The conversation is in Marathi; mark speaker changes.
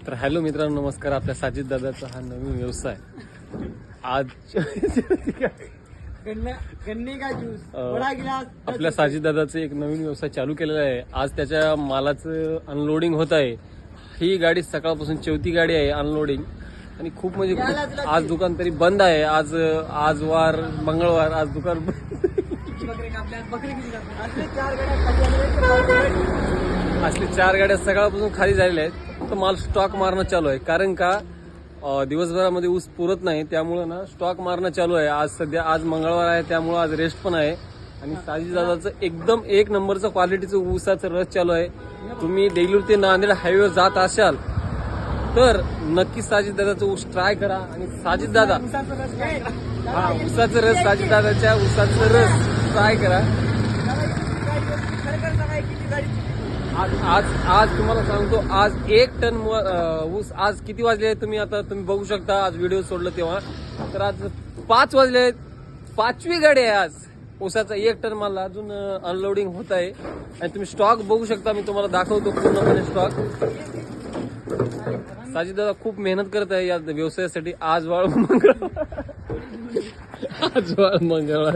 Speaker 1: तर हॅलो मित्रांनो, नमस्कार. आपल्या साजिद दादाचा हा नवीन व्यवसाय आज आपल्या साजिद दादाचं एक नवीन व्यवसाय चालू केलेला आहे. आज त्याच्या मालाचं अनलोडिंग होत आहे. ही गाडी सकाळपासून चौथी गाडी आहे अनलोडिंग. आणि खूप म्हणजे खूप आज दुकान तरी बंद आहे. आज वार मंगळवार, आज दुकान असले 4 गाड्या सकाळपासून खाली झालेल्या आहेत. फक्त माल स्टॉक मारणं चालू आहे, कारण का दिवसभरामध्ये ऊस पुरत नाही, त्यामुळं ना स्टॉक मारणं चालू आहे. आज मंगळवार आहे, त्यामुळं आज रेस्ट पण आहे. आणि साजिद दादाचं एकदम 1 नंबरचं क्वालिटीचं ऊसाचं रस चालू आहे. तुम्ही देगलूर ते नांदेड हायवेवर जात असाल तर नक्की साजिद दादाचं ऊस ट्राय करा. आणि साजिद दादा ऊसाचं रस, साजिद दादाच्या ऊसाचं रस ट्राय करा. आज तुम्हाला सांगतो, आज 1 टन ऊस आज किती वाजले तुम्ही बघू शकता. आज व्हिडिओ सोडलं तेव्हा तर आज 5 वाजले आहेत. 5वी गाडी आहे आज. ऊसाचा 1 टन माल अजून अनलोडिंग होत आहे. आणि तुम्ही स्टॉक बघू शकता. मी तुम्हाला दाखवतो पूर्णपणे स्टॉक. साजिद दादा खूप मेहनत करत आहे या व्यवसायासाठी. आज वाळ मंगळवार